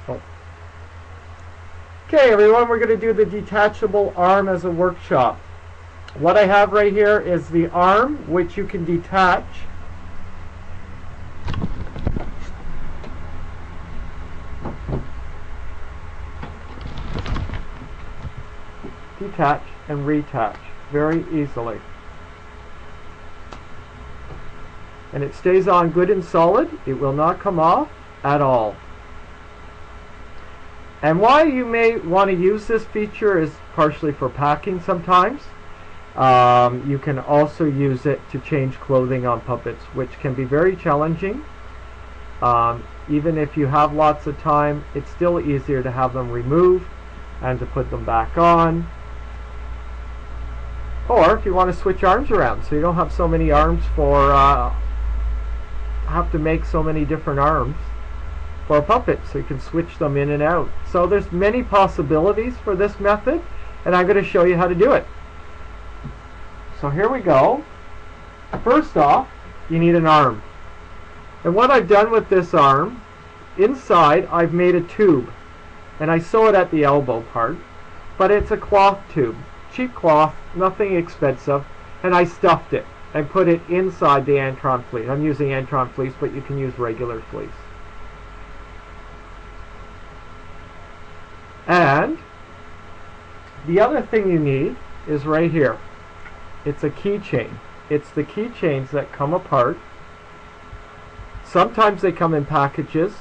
Oh. Okay, everyone, we're going to do the detachable arm as a workshop. What I have right here is the arm, which you can detach. Detach and retach very easily. And it stays on good and solid. It will not come off at all. And why you may want to use this feature is partially for packing sometimes. You can also use it to change clothing on puppets, which can be very challenging. Even if you have lots of time, it's still easier to have them removed and to put them back on. Or if you want to switch arms around, so you don't have so many arms for, have to make so many different arms for a puppet, so you can switch them in and out. So there's many possibilities for this method, and I'm going to show you how to do it. So here we go. First off, you need an arm. And what I've done with this arm, inside I've made a tube, and I sew it at the elbow part, but it's a cloth tube, cheap cloth, nothing expensive, and I stuffed it and put it inside the Antron fleece. I'm using Antron fleece, but you can use regular fleece. And the other thing you need is right here. It's a keychain. It's the keychains that come apart. Sometimes they come in packages,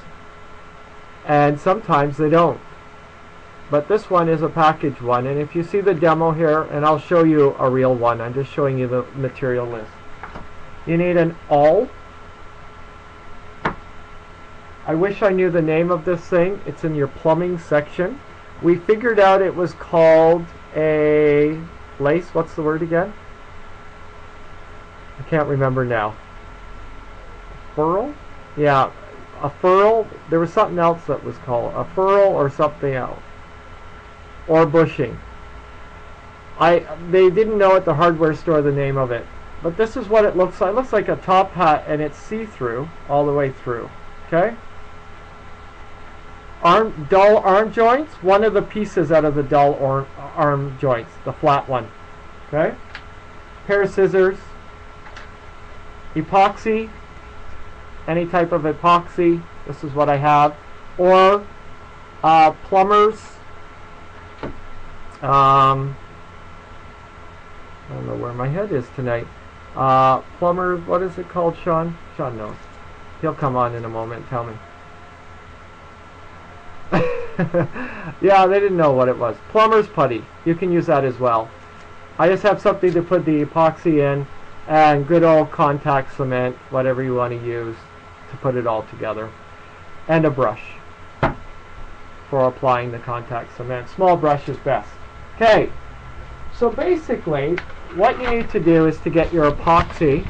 and sometimes they don't. But this one is a package one, and if you see the demo here, and I'll show you a real one, I'm just showing you the material list. You need an awl. I wish I knew the name of this thing. It's in your plumbing section. We figured out it was called a lace. What's the word again? I can't remember now. Furl? Yeah, a furl. There was something else that was called a furl or something else. Or bushing. They didn't know at the hardware store the name of it. But this is what it looks like. It looks like a top hat, and it's see-through all the way through. Okay? Dull arm joints. One of the pieces out of the dull arm joints. The flat one. Okay? Pair of scissors. Epoxy. Any type of epoxy. This is what I have. Or plumbers. I don't know where my head is tonight. Plumbers, what is it called, Sean? Sean knows. He'll come on in a moment and tell me. Yeah, they didn't know what it was. Plumber's putty. You can use that as well. I just have something to put the epoxy in, and good old contact cement, whatever you want to use to put it all together. And a brush for applying the contact cement. Small brush is best. Okay, so basically what you need to do is to get your epoxy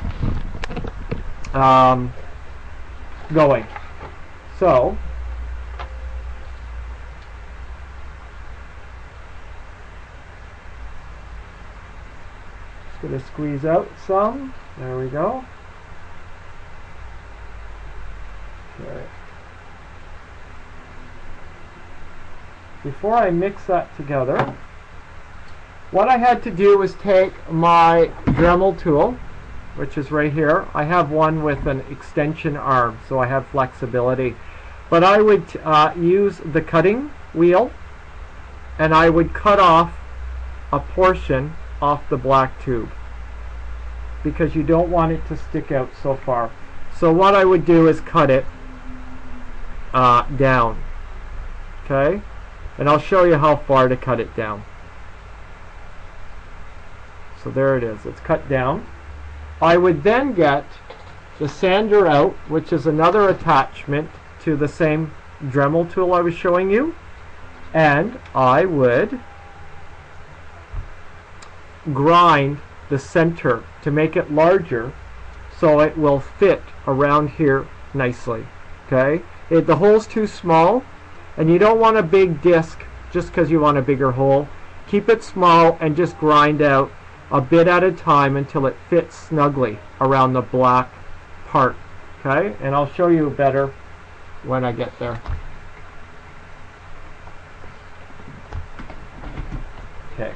going. So just going to squeeze out some. There we go. Okay. Before I mix that together, what I had to do was take my Dremel tool, which is right here. I have one with an extension arm, so I have flexibility. But I would use the cutting wheel, and I would cut off a portion off the black tube, because you don't want it to stick out so far. So what I would do is cut it down. Okay? And I'll show you how far to cut it down. So there it is. It's cut down. I would then get the sander out, which is another attachment to the same Dremel tool I was showing you. And I would grind the center to make it larger so it will fit around here nicely. Okay? The hole's too small, and you don't want a big disc just because you want a bigger hole. Keep it small and just grind out a bit at a time until it fits snugly around the black part. Okay? And I'll show you better when I get there. Okay.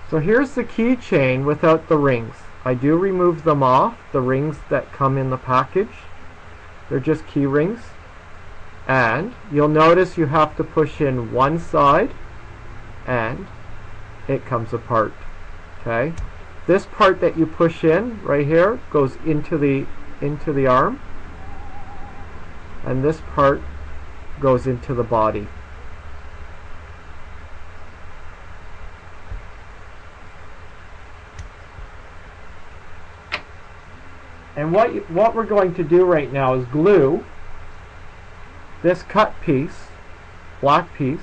So here's the keychain without the rings. I do remove them off, the rings that come in the package. They're just key rings. And you'll notice you have to push in one side and it comes apart. Okay? This part that you push in right here goes into the arm, and this part goes into the body. And what we're going to do right now is glue this cut piece, black piece,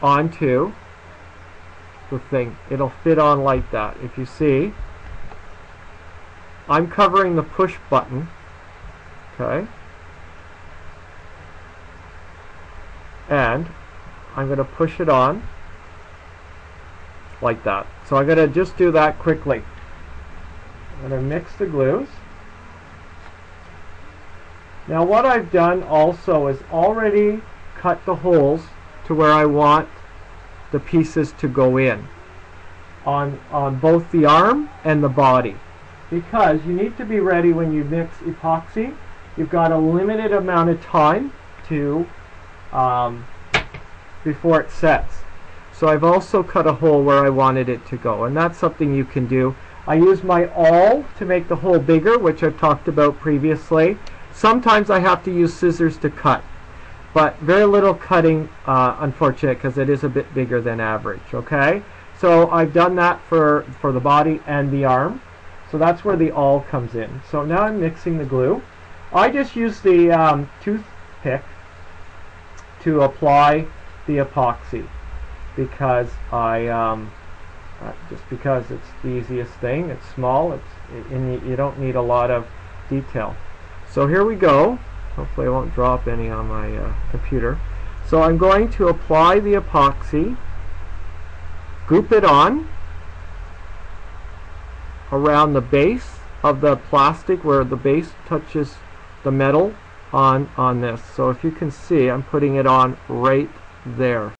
onto the thing. It'll fit on like that. If you see, I'm covering the push button, okay, and I'm going to push it on like that. So I'm going to just do that quickly. I'm going to mix the glues. Now what I've done also is already cut the holes to where I want the pieces to go in on both the arm and the body, because you need to be ready when you mix epoxy. You've got a limited amount of time to before it sets. So I've also cut a hole where I wanted it to go, and that's something you can do. I use my awl to make the hole bigger, which I've talked about previously. Sometimes I have to use scissors to cut, but very little cutting, unfortunate, because it is a bit bigger than average. Okay, so I've done that for the body and the arm. So that's where the awl comes in. So now I'm mixing the glue. I just use the toothpick to apply the epoxy, because just because it's the easiest thing. It's small. You don't need a lot of detail. So here we go. Hopefully I won't drop any on my computer. So I'm going to apply the epoxy, goop it on around the base of the plastic, where the base touches the metal on this. So if you can see, I'm putting it on right there.